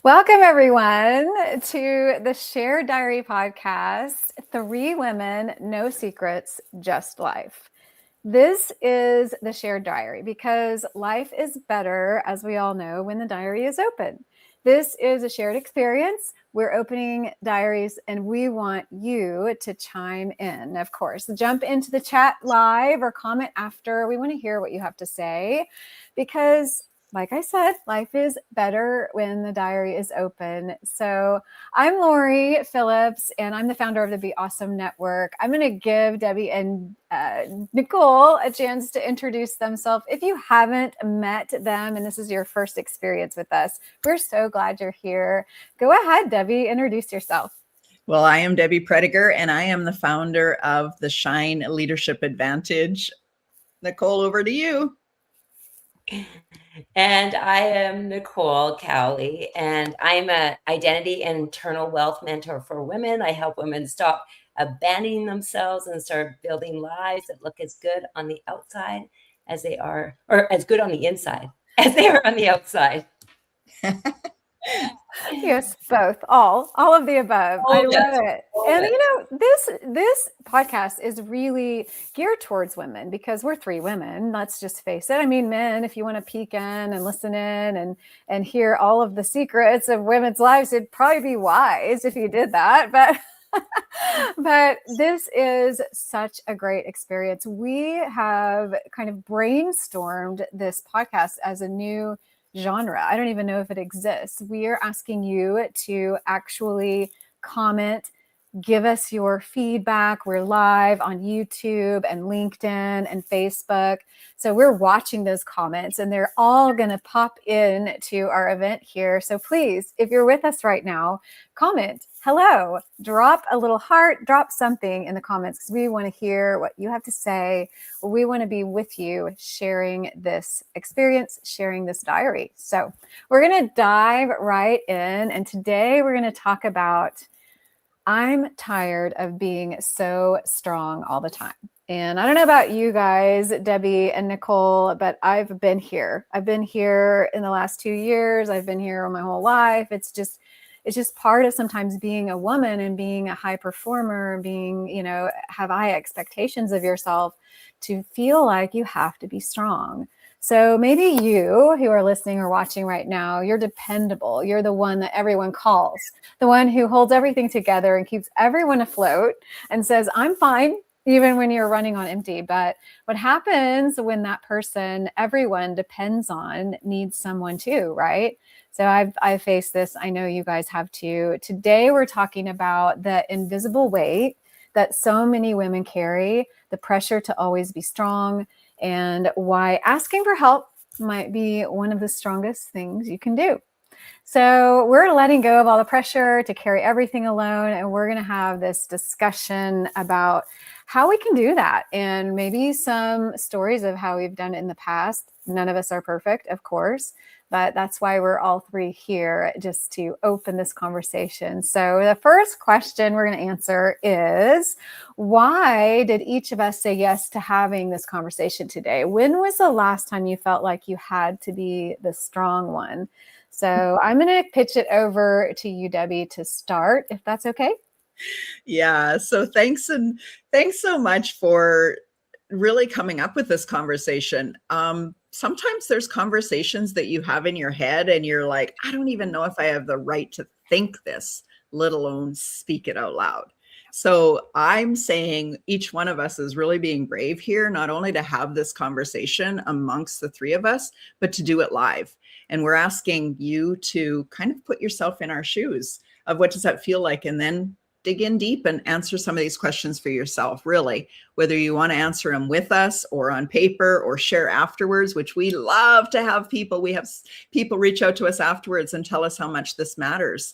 Welcome, everyone, to the Shared Diary podcast, 3 Women, No Secrets, Just Life. This is the Shared Diary because life is better, as we all know, when the diary is open. This is a shared experience. We're opening diaries and we want you to chime in, of course. Jump into the chat live or comment after. We want to hear what you have to say because, like I said, life is better when the diary is open. So I'm Lori Phillips, and I'm the founder of the Be Awesome Network. I'm going to give Debbie and Nicole a chance to introduce themselves. If you haven't met them and this is your first experience with us, we're so glad you're here. Go ahead, Debbie, introduce yourself. Well, I am Debbie Prediger, and I am the founder of the Shine Leadership Advantage. Nicole, over to you. And I am Nicole Cowley, and I'm an identity and internal wealth mentor for women. I help women stop abandoning themselves and start building lives that look as good on the outside as they are, or as good on the inside as they are on the outside. Yes, both, all of the above. I love it. And you know, this podcast is really geared towards women because we're 3 women. Let's just face it. I mean, men, if you want to peek in and listen in and hear all of the secrets of women's lives, it'd probably be wise if you did that. But this is such a great experience. We have kind of brainstormed this podcast as a new genre. I don't even know if it exists. We are asking you to actually comment, give us your feedback. We're live on YouTube and LinkedIn and Facebook. So we're watching those comments and they're all going to pop in to our event here. So please, if you're with us right now, comment, hello, drop a little heart, drop something in the comments because we want to hear what you have to say. We want to be with you sharing this experience, sharing this diary. So we're going to dive right in. And today we're going to talk about I'm tired of being so strong all the time. And I don't know about you guys, Debbie and Nicole, but I've been here. I've been here in the last 2 years. I've been here my whole life. It's just part of sometimes being a woman and being a high performer, being, have high expectations of yourself to feel like you have to be strong. So maybe you who are listening or watching right now, you're dependable. You're the one that everyone calls, the one who holds everything together and keeps everyone afloat and says, I'm fine, even when you're running on empty. But what happens when that person everyone depends on needs someone too, right? So I've faced this. I know you guys have too. Today, we're talking about the invisible weight that so many women carry, the pressure to always be strong, and why asking for help might be one of the strongest things you can do. So we're letting go of all the pressure to carry everything alone, and we're going to have this discussion about how we can do that and maybe some stories of how we've done it in the past. None of us are perfect, of course, but that's why we're all 3 here, just to open this conversation. So the first question we're going to answer is, why did each of us say yes to having this conversation today? When was the last time you felt like you had to be the strong one? So I'm going to pitch it over to you, Debbie, to start, if that's okay. Yeah. So thanks so much for really coming up with this conversation. Sometimes there's conversations that you have in your head and you're like, I don't even know if I have the right to think this, let alone speak it out loud. So I'm saying each one of us is really being brave here, not only to have this conversation amongst the 3 of us, but to do it live. And we're asking you to kind of put yourself in our shoes of what does that feel like, and then dig in deep and answer some of these questions for yourself, really, whether you want to answer them with us or on paper or share afterwards, which we love to have people. We have people reach out to us afterwards and tell us how much this matters.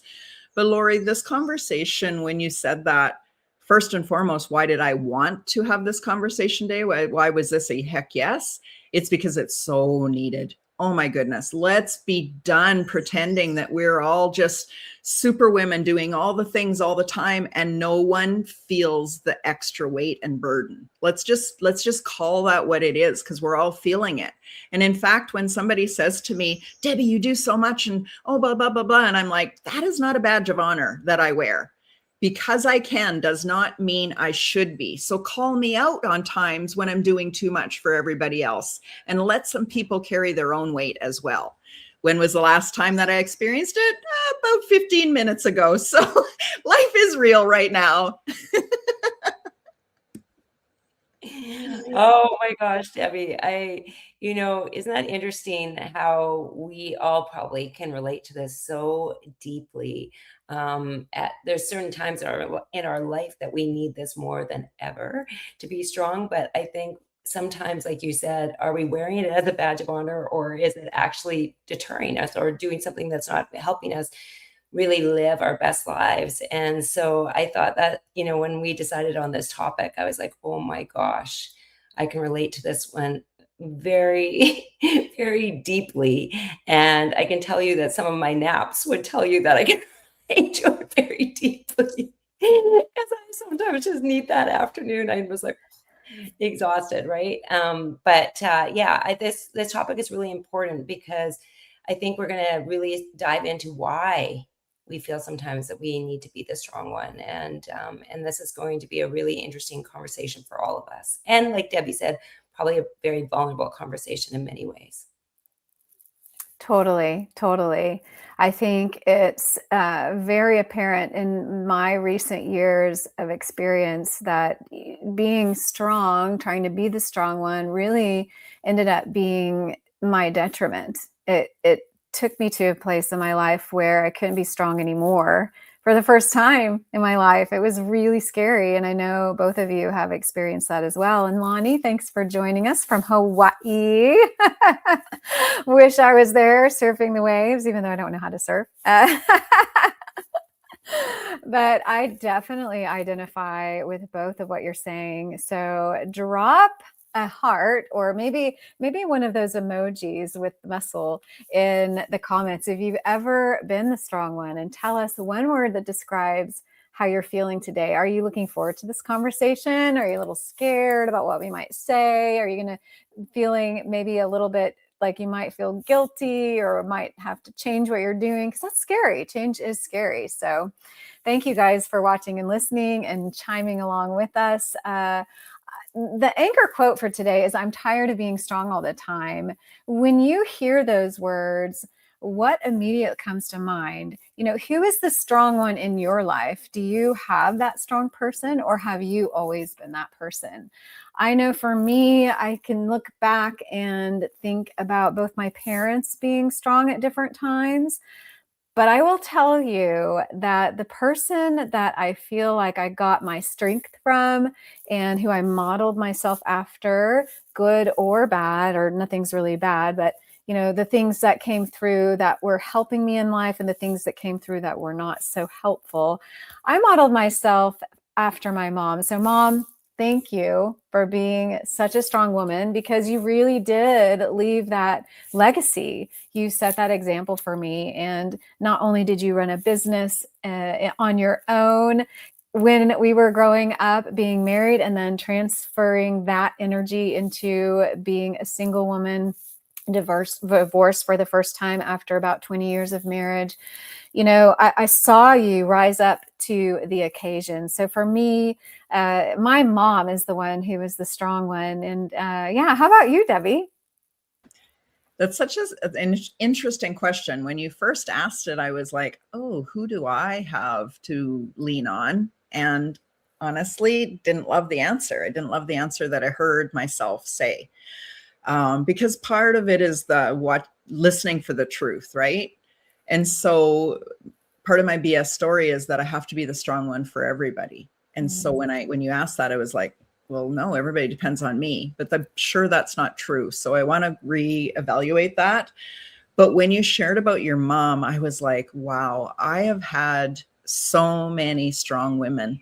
But Lori, this conversation, when you said that, first and foremost, why did I want to have this conversation today? Why was this a heck yes? It's because it's so needed. oh my goodness, let's be done pretending that we're all just super women doing all the things all the time and no one feels the extra weight and burden. Let's just call that what it is, because we're all feeling it. And in fact, when somebody says to me, Debbie, you do so much and oh, blah, blah, blah, blah. And I'm like, that is not a badge of honor that I wear. Because I can does not mean I should be. So call me out on times when I'm doing too much for everybody else, and let some people carry their own weight as well. When was the last time that I experienced it? About 15 minutes ago. So life is real right now. Oh my gosh, Debbie. Isn't that interesting how we all probably can relate to this so deeply? There's certain times in our life that we need this more than ever to be strong. But I think sometimes, like you said, are we wearing it as a badge of honor, or is it actually deterring us or doing something that's not helping us really live our best lives? And so I thought that, when we decided on this topic, I was like, oh my gosh, I can relate to this one very, very deeply. And I can tell you that some of my naps would tell you that I can relate to it very deeply. Because I sometimes just need that afternoon. I was like exhausted, right? This topic is really important, because I think we're going to really dive into why we feel sometimes that we need to be the strong one. And this is going to be a really interesting conversation for all of us. And like Debbie said, probably a very vulnerable conversation in many ways. Totally, totally. I think it's very apparent in my recent years of experience that being strong, trying to be the strong one, really ended up being my detriment. It took me to a place in my life where I couldn't be strong anymore. For the first time in my life, it was really scary. And I know both of you have experienced that as well. And Lonnie, thanks for joining us from Hawaii. Wish I was there surfing the waves, even though I don't know how to surf. But I definitely identify with both of what you're saying. So drop a heart, or maybe one of those emojis with muscle in the comments if you've ever been the strong one, and tell us one word that describes how you're feeling today. Are you looking forward to this conversation? Are you a little scared about what we might say? Are you feeling maybe a little bit like you might feel guilty or might have to change what you're doing? Because that's scary. Change is scary. So thank you guys for watching and listening and chiming along with us. The anchor quote for today is, I'm tired of being strong all the time. When you hear those words, what immediately comes to mind? Who is the strong one in your life? Do you have that strong person, or have you always been that person? I know for me, I can look back and think about both my parents being strong at different times. But I will tell you that the person that I feel like I got my strength from and who I modeled myself after, good or bad, or nothing's really bad, but the things that came through that were helping me in life and the things that came through that were not so helpful, I modeled myself after my mom. So Mom, thank you for being such a strong woman, because you really did leave that legacy. You set that example for me. And not only did you run a business on your own when we were growing up, being married, and then transferring that energy into being a single woman, divorced for the first time after about 20 years of marriage. I saw you rise up to the occasion. So for me, my mom is the one who was the strong one. And how about you, Debbie? That's such an interesting question. When you first asked it, I was like, oh, who do I have to lean on? And honestly, didn't love the answer. I didn't love the answer that I heard myself say. Because part of it is listening for the truth, right? And so part of my BS story is that I have to be the strong one for everybody. And so when you asked that, I was like, well, no, everybody depends on me, but I'm sure that's not true. So I want to reevaluate that. But when you shared about your mom, I was like, wow, I have had so many strong women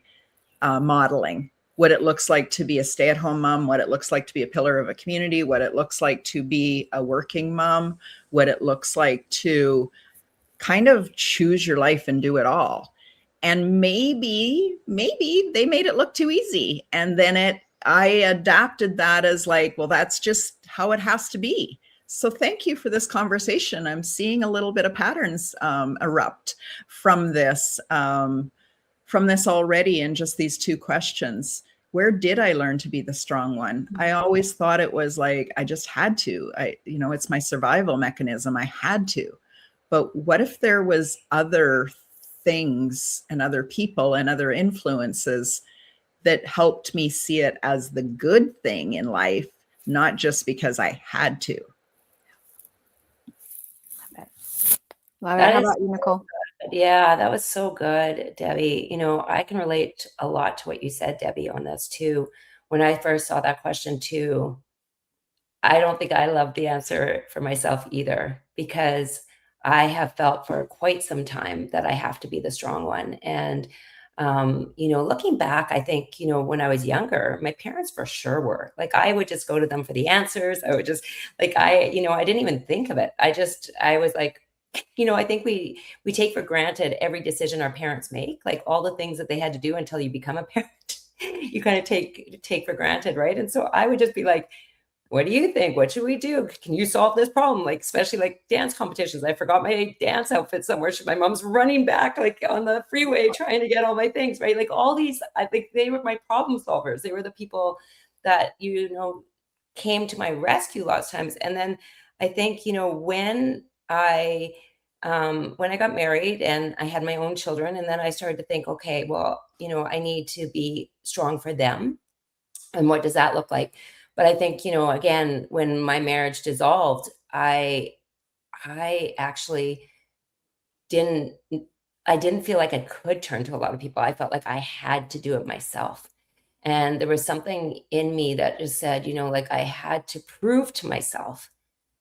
modeling what it looks like to be a stay-at-home mom, what it looks like to be a pillar of a community, what it looks like to be a working mom, what it looks like to kind of choose your life and do it all. And maybe they made it look too easy. And then I adapted that as like, well, that's just how it has to be. So thank you for this conversation. I'm seeing a little bit of patterns erupt from this already in just these two questions. Where did I learn to be the strong one? I always thought it was like, I just had to, it's my survival mechanism. I had to. But what if there was other things and other people and other influences that helped me see it as the good thing in life, not just because I had to? Love it. How about you, Nicole? Yeah, that was so good, Debbie. I can relate a lot to what you said, Debbie, on this too. When I first saw that question too, I don't think I loved the answer for myself either, because I have felt for quite some time that I have to be the strong one. And, looking back, I think, when I was younger, my parents for sure were like, I would just go to them for the answers. I would just like, I didn't even think of it. I was like, I think we take for granted every decision our parents make, like all the things that they had to do until you become a parent, you kind of take for granted. Right. And so I would just be like, what do you think? What should we do? Can you solve this problem? Like, especially like dance competitions. I forgot my dance outfit somewhere. My mom's running back like on the freeway trying to get all my things, right? Like all these, I think they were my problem solvers. They were the people that, came to my rescue lots of times. And then I think, when I got married and I had my own children, and then I started to think, okay, well, I need to be strong for them. And what does that look like? But I think, again, when my marriage dissolved, I actually didn't feel like I could turn to a lot of people. I felt like I had to do it myself. And there was something in me that just said, like I had to prove to myself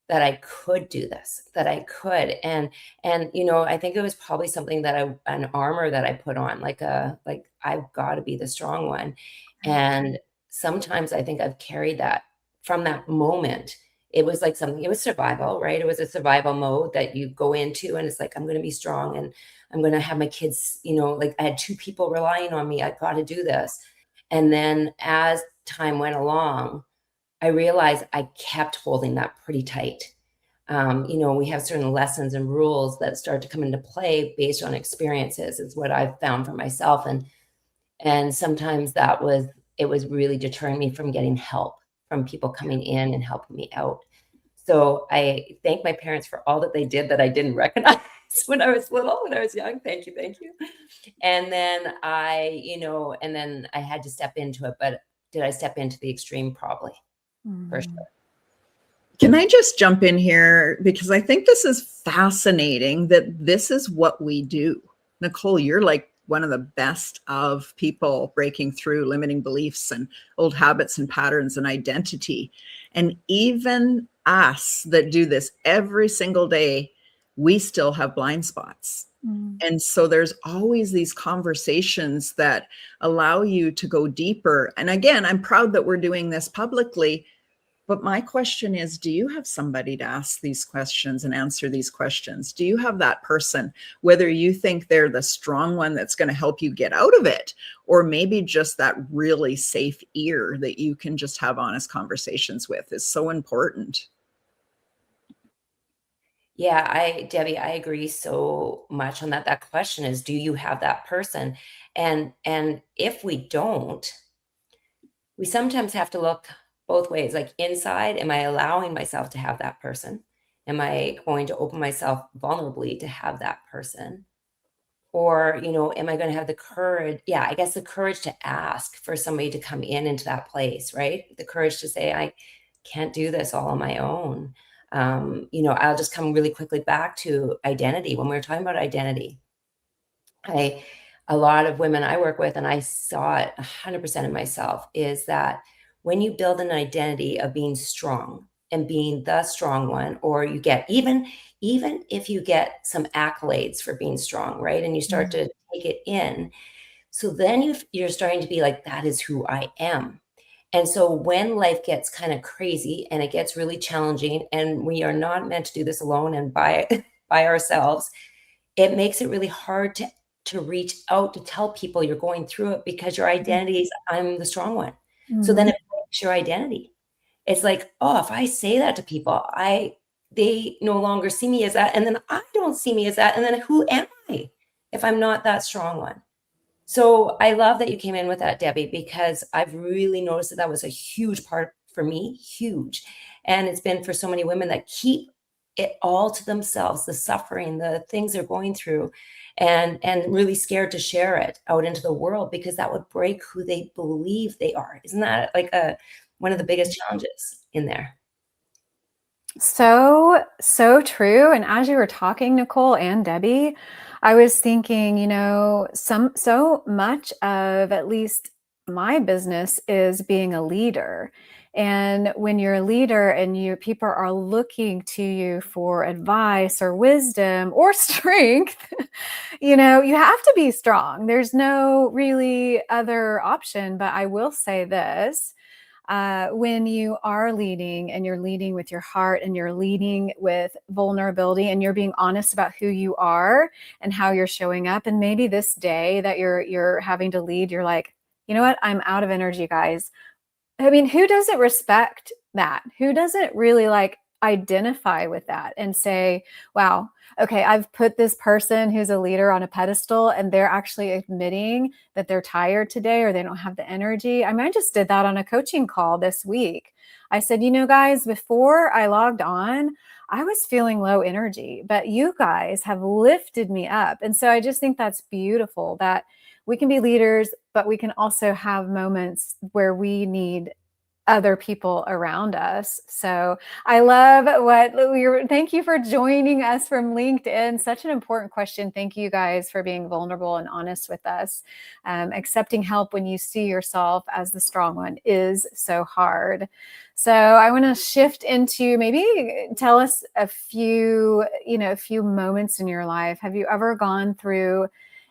that I could do this, that I could. And I think it was probably something that an armor that I put on, like I've got to be the strong one. And sometimes I think I've carried that from that moment. It was like it was survival, right? It was a survival mode that you go into, and it's like, I'm going to be strong and I'm going to have my kids, like I had two people relying on me. I've got to do this. And then as time went along, I realized I kept holding that pretty tight. We have certain lessons and rules that start to come into play based on experiences, is what I've found for myself. And sometimes it was really deterring me from getting help from people coming in and helping me out. So I thank my parents for all that they did that I didn't recognize when I was little, when I was young. Thank you. And then and then I had to step into it. But did I step into the extreme? Probably. For sure. Can I just jump in here? Because I think this is fascinating that this is what we do. Nicole, you're like one of the best of people breaking through limiting beliefs and old habits and patterns and identity. And even us that do this every single day, we still have blind spots. And so there's always these conversations that allow you to go deeper. And again, I'm proud that we're doing this publicly. But my question is, do you have somebody to ask these questions and answer these questions? Do you have that person, whether you think they're the strong one that's going to help you get out of it, or maybe just that really safe ear that you can just have honest conversations with, is so important. Yeah, Debbie, I agree so much on that. That question is, do you have that person? And if we don't, we sometimes have to look both ways. Like inside, am I allowing myself to have that person? Am I going to open myself vulnerably to have that person? Or, am I going to have the courage? Yeah, I guess the courage to ask for somebody to come into that place, right? The courage to say, I can't do this all on my own. I'll just come really quickly back to identity. When we were talking about identity, a lot of women I work with, and I saw it 100% in myself, is that when you build an identity of being strong and being the strong one, or you get, even if you get some accolades for being strong, right? And you start to take it in. So then you're starting to be like, that is who I am. And so when life gets kind of crazy and it gets really challenging, and we are not meant to do this alone and by by ourselves, it makes it really hard to reach out to tell people you're going through it, because your identity is, I'm the strong one. So then Mhm. it breaks your identity. It's like, oh, if I say that to people, they no longer see me as that, and then I don't see me as that, and then who am I if I'm not that strong one? So I love that you came in with that, Debbie, because I've really noticed that that was a huge part for me, huge. And it's been for so many women that keep it all to themselves, the suffering, the things they're going through, and really scared to share it out into the world because that would break who they believe they are. Isn't that like one of the biggest challenges in there? So true. And as you were talking, Nicole and Debbie, I was thinking, so much of at least my business is being a leader. And when you're a leader and people are looking to you for advice or wisdom or strength, you have to be strong. There's no really other option. But I will say this. When you are leading and you're leading with your heart and you're leading with vulnerability and you're being honest about who you are and how you're showing up, and maybe this day that you're having to lead, you're like, you know what, I'm out of energy, guys. I mean, who doesn't respect that? Who doesn't really like identify with that and say, wow, okay, I've put this person who's a leader on a pedestal and they're actually admitting that they're tired today or they don't have the energy. I mean, I just did that on a coaching call this week. I said, guys, before I logged on, I was feeling low energy, but you guys have lifted me up. And so I just think that's beautiful that we can be leaders, but we can also have moments where we need other people around us. So I love thank you for joining us from LinkedIn. Such an important question. Thank you guys for being vulnerable and honest with us. Accepting help when you see yourself as the strong one is so hard. So I want to shift into maybe tell us a few moments in your life. Have you ever gone through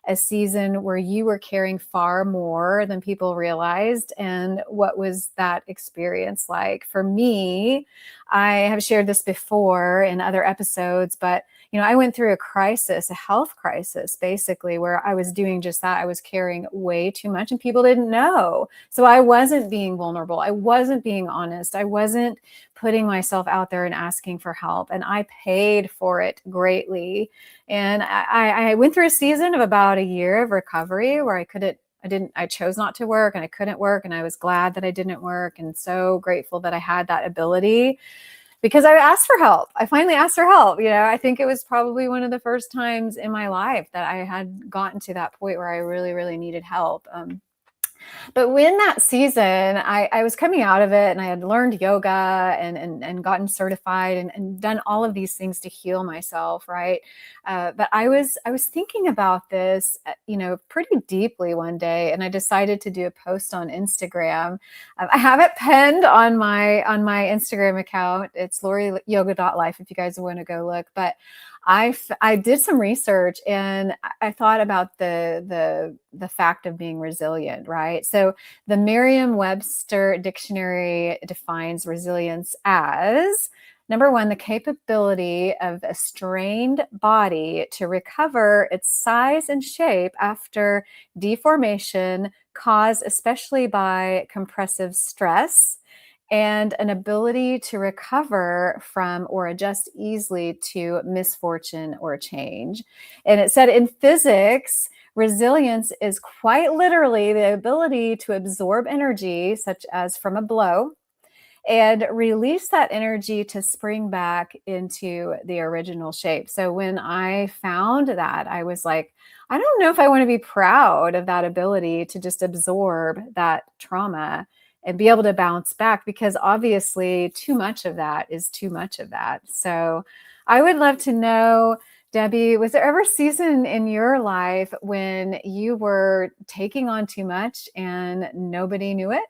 a season where you were caring far more than people realized? And what was that experience like? For me, I have shared this before in other episodes, but I went through a crisis, a health crisis, basically, where I was doing just that. I was caring way too much and people didn't know. So I wasn't being vulnerable. I wasn't being honest. I wasn't putting myself out there and asking for help. And I paid for it greatly. And I went through a season of about a year of recovery where I chose not to work and I couldn't work. And I was glad that I didn't work and so grateful that I had that ability because I asked for help. I finally asked for help. I think it was probably one of the first times in my life that I had gotten to that point where I really, really needed help. But when that season, I was coming out of it and I had learned yoga and gotten certified and done all of these things to heal myself, right? But I was thinking about this, pretty deeply one day, and I decided to do a post on Instagram. I have it pinned on my Instagram account. It's loriyoga.life if you guys want to go look. But I did some research and I thought about the fact of being resilient, right? So the Merriam-Webster dictionary defines resilience as, number one, the capability of a strained body to recover its size and shape after deformation caused especially by compressive stress, and an ability to recover from or adjust easily to misfortune or change. And it said in physics, resilience is quite literally the ability to absorb energy, such as from a blow, and release that energy to spring back into the original shape. So when I found that, I was like, I don't know if I want to be proud of that ability to just absorb that trauma and be able to bounce back, because obviously too much of that is too much of that. So I would love to know, Debbie, was there ever a season in your life when you were taking on too much and nobody knew it?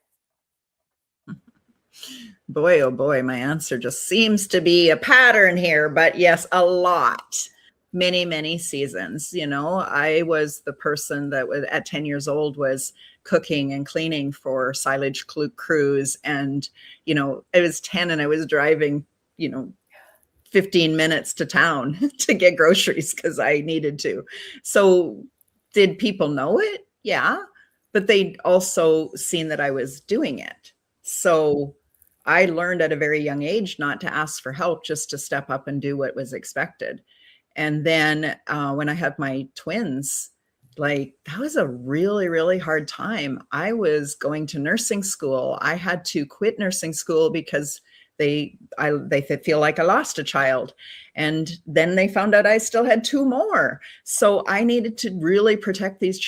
Boy, oh boy, my answer just seems to be a pattern here, but yes, a lot. many, many seasons. You know, I was the person that was at 10 years old was cooking and cleaning for silage crews. And, you know, I was 10 and I was driving, you know, 15 minutes to town to get groceries because I needed to. So did people know it? Yeah. But they'd also seen that I was doing it. So I learned at a very young age not to ask for help, just to step up and do what was expected. And then when I had my twins, like that was a really, really hard time. I was going to nursing school. I had to quit nursing school because they feel like I lost a child. And then they found out I still had two more. So I needed to really protect these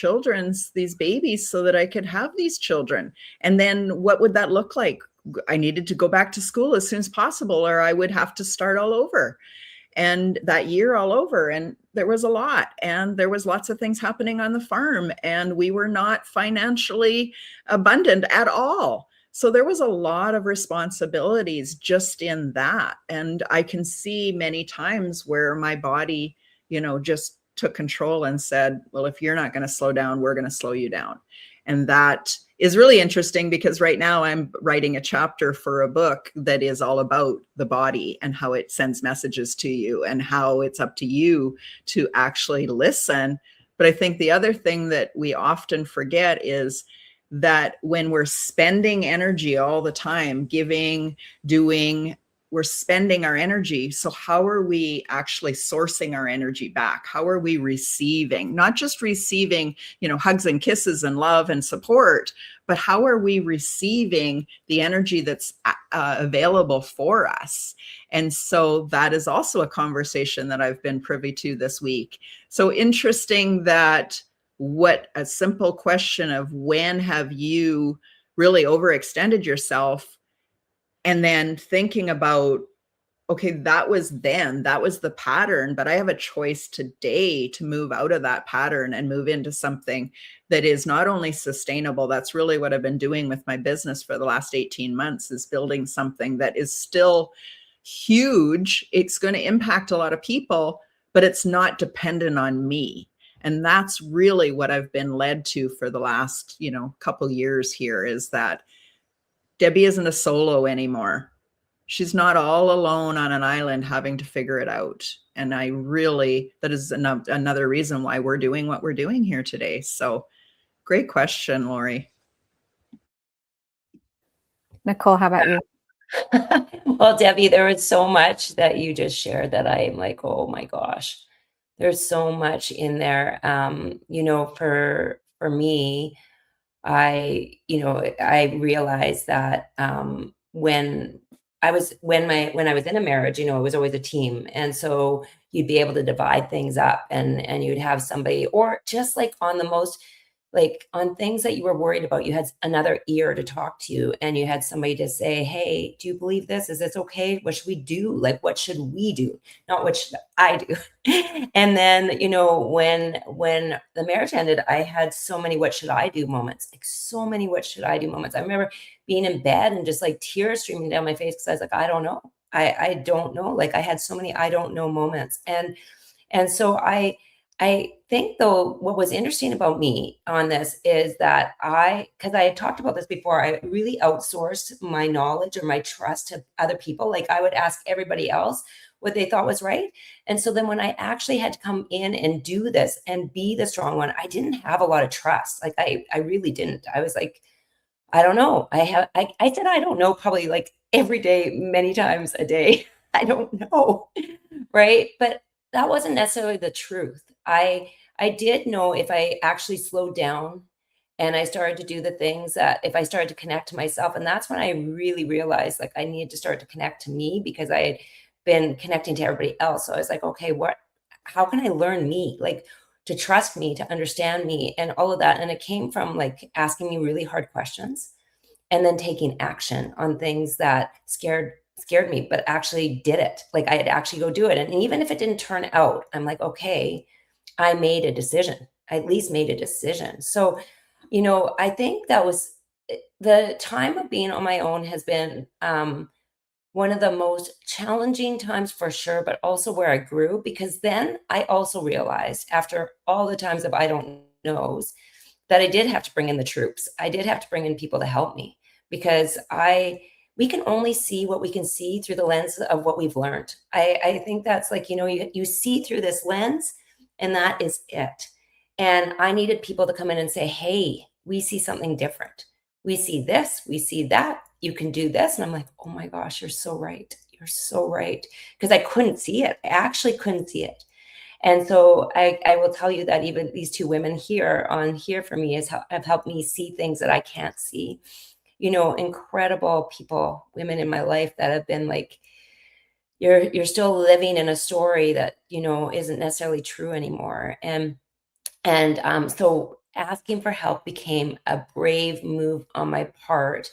babies so that I could have these children. And then what would that look like? I needed to go back to school as soon as possible, or I would have to start all over. And that year all over, and there was a lot, and there was lots of things happening on the farm, and we were not financially abundant at all. So there was a lot of responsibilities just in that. And I can see many times where my body, you know, just took control and said, well, if you're not going to slow down, we're going to slow you down. And that is really interesting because right now I'm writing a chapter for a book that is all about the body and how it sends messages to you and how it's up to you to actually listen. But I think the other thing that we often forget is that when we're spending energy all the time, giving, doing, we're spending our energy. So how are we actually sourcing our energy back? How are we receiving, not just receiving, you know, hugs and kisses and love and support, but how are we receiving the energy that's available for us? And so that is also a conversation that I've been privy to this week. So interesting that what a simple question of when have you really overextended yourself, and then thinking about, okay, that was the pattern, but I have a choice today to move out of that pattern and move into something that is not only sustainable. That's really what I've been doing with my business for the last 18 months, is building something that is still huge. It's going to impact a lot of people, but it's not dependent on me. And that's really what I've been led to for the last, you know, couple years here, is that Debbie isn't a solo anymore. She's not all alone on an island having to figure it out. And that is another reason why we're doing what we're doing here today. So great question, Lori. Nicole, how about you? Well, Debbie, there was so much that you just shared that I'm like, oh my gosh, there's so much in there. You know, for me, I realized that when I was in a marriage, you know, it was always a team. And so you'd be able to divide things up, and you'd have somebody, or just like on the most, like on things that you were worried about, you had another ear to talk to you, and you had somebody to say, hey, do you believe this? Is this okay? What should we do? Like, what should we do? Not what should I do? And then, you know, when the marriage ended, I had so many what should I do moments, like so many what should I do moments. I remember being in bed and just like tears streaming down my face because I was like, I don't know. I don't know. Like I had so many I don't know moments. And so I think though, what was interesting about me on this is that because I had talked about this before, I really outsourced my knowledge or my trust to other people. Like I would ask everybody else what they thought was right. And so then when I actually had to come in and do this and be the strong one, I didn't have a lot of trust. Like I really didn't. I was like, I don't know. I said, I don't know, probably like every day, many times a day. I don't know. Right. But that wasn't necessarily the truth. I did know if I actually slowed down and I started to do the things, that if I started to connect to myself, and that's when I really realized like I needed to start to connect to me, because I had been connecting to everybody else. So I was like, okay, how can I learn me? Like to trust me, to understand me, and all of that. And it came from like asking me really hard questions and then taking action on things that scared me, but actually did it. Like I'd actually go do it. And even if it didn't turn out, I'm like, okay, I made a decision. I at least made a decision. So, you know, I think that was the time of being on my own has been one of the most challenging times for sure, but also where I grew, because then I also realized after all the times of I don't knows that I did have to bring in the troops. I did have to bring in people to help me because we can only see what we can see through the lens of what we've learned. I think that's like, you see through this lens and that is it. And I needed people to come in and say, hey, we see something different. We see this, we see that. You can do this. And I'm like, oh my gosh, you're so right. You're so right. Because I couldn't see it. I actually couldn't see it. And so I will tell you that even these two women here on here for me have helped me see things that I can't see. Incredible people, women in my life that have been like, you're still living in a story that, isn't necessarily true anymore. And so asking for help became a brave move on my part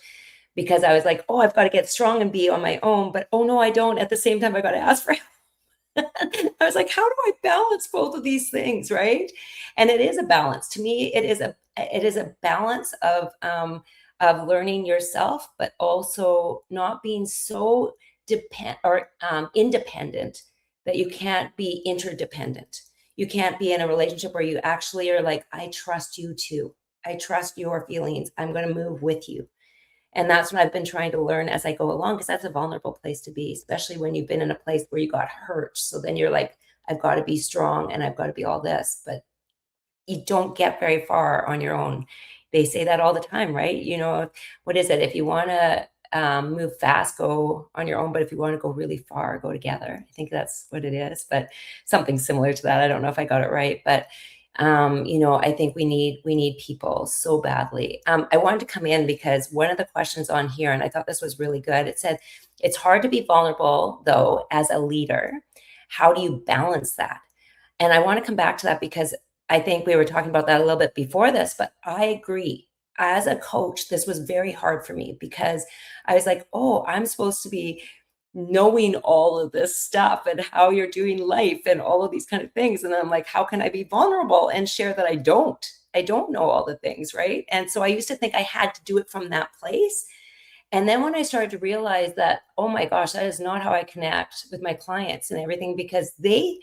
because I was like, oh, I've got to get strong and be on my own. But oh, no, I don't. At the same time, I got to ask for help. I was like, how do I balance both of these things, right? And it is a balance. To me, it is a balance of learning yourself, but also not being so independent that you can't be interdependent. You can't be in a relationship where you actually are like, I trust you too. I trust your feelings. I'm going to move with you. And that's what I've been trying to learn as I go along, because that's a vulnerable place to be, especially when you've been in a place where you got hurt. So then you're like, I've got to be strong and I've got to be all this, but you don't get very far on your own. They say that all the time, right? What is it? If you want to move fast, go on your own. But if you want to go really far, go together. I think that's what it is, but something similar to that. I don't know if I got it right, but I think we need people so badly. I wanted to come in because one of the questions on here, and I thought this was really good. It said, it's hard to be vulnerable though, as a leader. How do you balance that? And I want to come back to that because I think we were talking about that a little bit before this, but I agree. As a coach, this was very hard for me because I was like, oh, I'm supposed to be knowing all of this stuff and how you're doing life and all of these kind of things. And then I'm like, how can I be vulnerable and share that I don't know all the things, right? And so I used to think I had to do it from that place. And then when I started to realize that, oh my gosh, that is not how I connect with my clients and everything, because they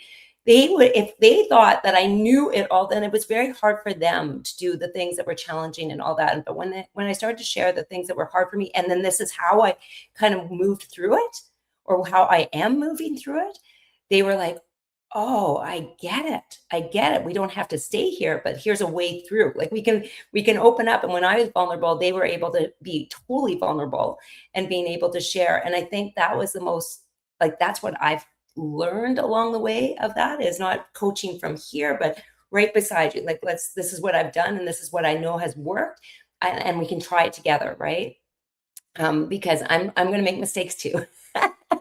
would, if they thought that I knew it all, then it was very hard for them to do the things that were challenging and all that. But when I started to share the things that were hard for me, and then this is how I kind of moved through it, or how I am moving through it, they were like, oh, I get it. I get it. We don't have to stay here, but here's a way through. Like we can open up. And when I was vulnerable, they were able to be totally vulnerable and being able to share. And I think that was the most, like, that's what I've learned along the way of that, is not coaching from here, but right beside you. Like, this is what I've done. And this is what I know has worked. And we can try it together. Right. Because I'm going to make mistakes too.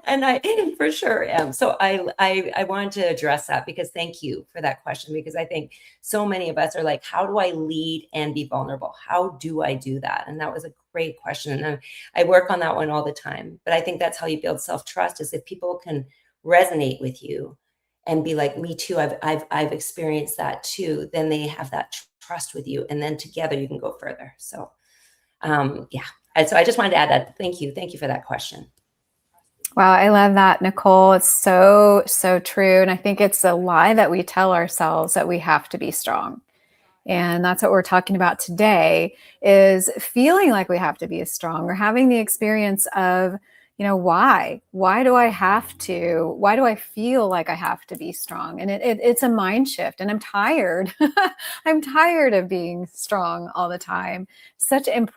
And I for sure am. So I wanted to address that, because thank you for that question, because I think so many of us are like, how do I lead and be vulnerable? How do I do that? And that was a great question. And I work on that one all the time. But I think that's how you build self-trust, is if people can resonate with you and be like, me too, I've experienced that too, then they have that trust with you. And then together you can go further. So yeah. And so I just wanted to add that. Thank you for that question. Wow, I love that, Nicole. It's so, so true. And I think it's a lie that we tell ourselves, that we have to be strong. And that's what we're talking about today, is feeling like we have to be strong, or having the experience of, why do I have to, why do I feel like I have to be strong? And it's a mind shift, and I'm tired. I'm tired of being strong all the time. Such an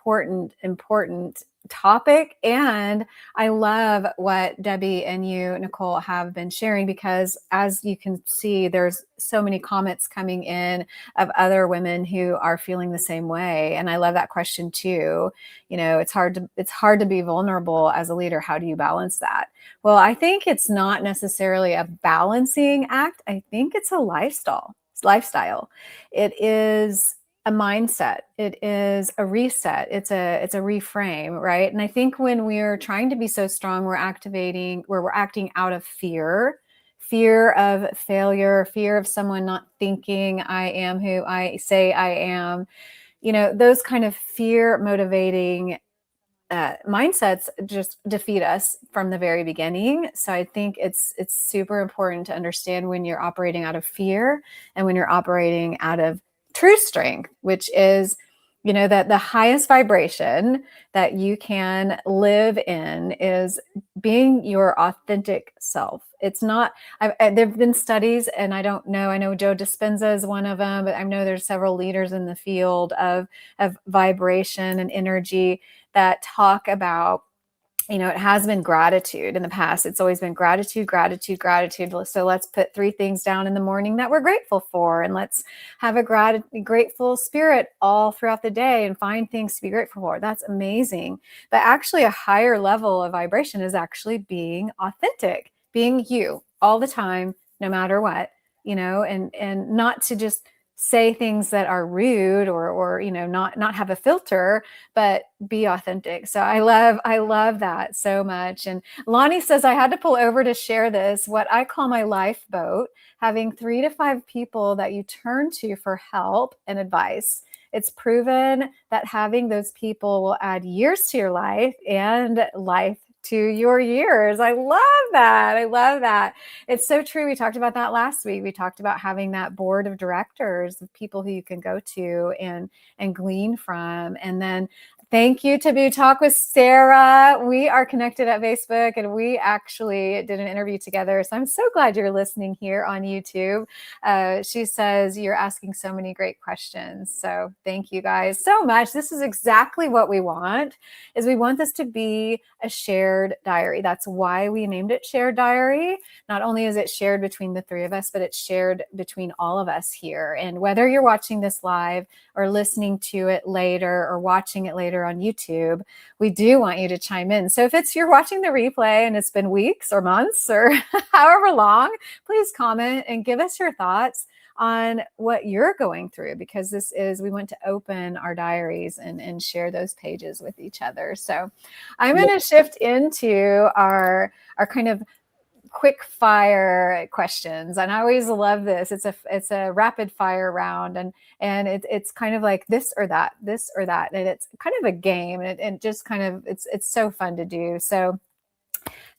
important topic. And I love what Debbie and you, Nicole, have been sharing, because as you can see, there's so many comments coming in of other women who are feeling the same way. And I love that question too. It's hard to be vulnerable as a leader. How do you balance that? Well, I think it's not necessarily a balancing act. I think it's a lifestyle. It is a mindset. It is a reset. It's a reframe, right? And I think when we're trying to be so strong, we're acting out of fear of failure, fear of someone not thinking I am who I say I am, those kind of fear motivating mindsets just defeat us from the very beginning. So I think it's super important to understand when you're operating out of fear and when you're operating out of true strength, which is, that the highest vibration that you can live in is being your authentic self. It's not, there've been studies, and I know Joe Dispenza is one of them, but I know there's several leaders in the field of vibration and energy that talk about, it has been gratitude in the past. It's always been gratitude, gratitude, gratitude. So let's put 3 things down in the morning that we're grateful for. And let's have a grateful spirit all throughout the day and find things to be grateful for. That's amazing. But actually a higher level of vibration is actually being authentic, being you all the time, no matter what, and not to just say things that are rude or not have a filter, but be authentic. So I love that so much. And Lonnie says, I had to pull over to share this, what I call my lifeboat, having 3 to 5 people that you turn to for help and advice. It's proven that having those people will add years to your life and life to your years. I love that. I love that. It's so true. We talked about that last week. We talked about having that board of directors of people who you can go to and glean from. And then thank you, Taboo Talk with Sarah. We are connected at Facebook, and we actually did an interview together. So I'm so glad you're listening here on YouTube. She says you're asking so many great questions. So thank you guys so much. This is exactly what we want, is we want this to be a shared diary. That's why we named it Shared Diary. Not only is it shared between the 3 of us, but it's shared between all of us here. And whether you're watching this live or listening to it later or watching it later on YouTube, we do want you to chime in. So if you're watching the replay and it's been weeks or months or however long, please comment and give us your thoughts on what you're going through, because we want to open our diaries and share those pages with each other. So I'm going to shift into our kind of quick fire questions. And I always love this. It's a rapid fire round, and it's kind of like this or that. And it's kind of a game, and just kind of, it's so fun to do. So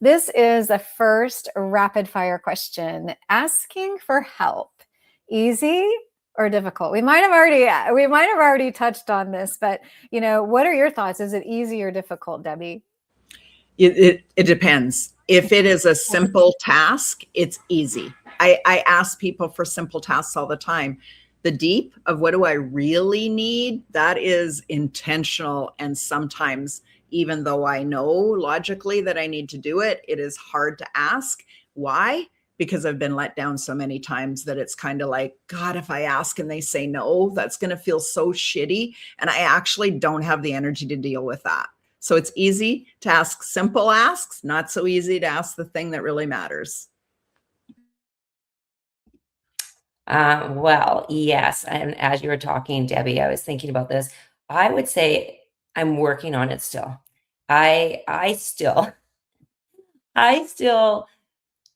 this is the first rapid fire question. Asking for help, easy or difficult? We might have already touched on this, but what are your thoughts? Is it easy or difficult, Debbie? It depends. If it is a simple task, it's easy. I ask people for simple tasks all the time. The deep of what do I really need, that is intentional. And sometimes, even though I know logically that I need to do it, it is hard to ask. Why? Because I've been let down so many times that it's kind of like, God, if I ask and they say no, that's going to feel so shitty. And I actually don't have the energy to deal with that. So it's easy to ask simple asks, not so easy to ask the thing that really matters. Well, yes. And as you were talking, Debbie, I was thinking about this. I would say I'm working on it still. I still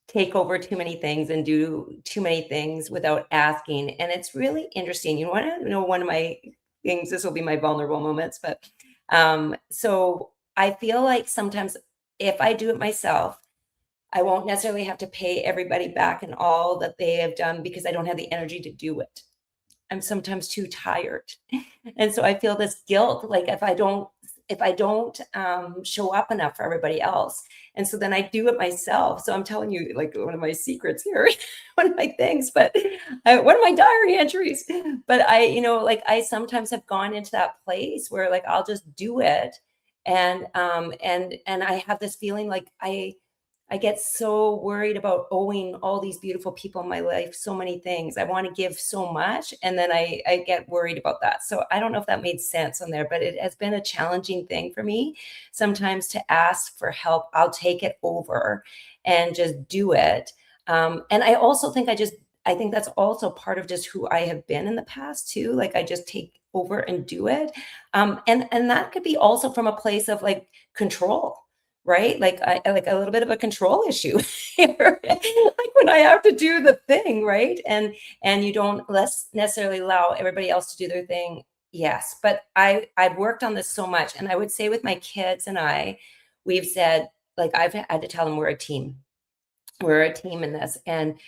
take over too many things and do too many things without asking. And it's really interesting. You want to know one of my things, this will be my vulnerable moments, but so I feel like sometimes if I do it myself, I won't necessarily have to pay everybody back and all that they have done because I don't have the energy to do it. I'm sometimes too tired. And so I feel this guilt, like if I don't show up enough for everybody else. And so then I do it myself. So I'm telling you, like, one of my secrets here, one of my things, but one of my diary entries, but I sometimes have gone into that place where like, I'll just do it. And I have this feeling like I get so worried about owing all these beautiful people in my life so many things. I want to give so much, and then I get worried about that. So I don't know if that made sense on there, but it has been a challenging thing for me sometimes to ask for help. I'll take it over and just do it. And I also think I think that's also part of just who I have been in the past too. Like I just take over and do it. And that could be also from a place of like control. Right? Like I like a little bit of a control issue here. Like when I have to do the thing, right? And you don't necessarily allow everybody else to do their thing Yes, but I've worked on this so much, and I would say with my kids and we've said, like, I've had to tell them we're a team. We're a team in this, and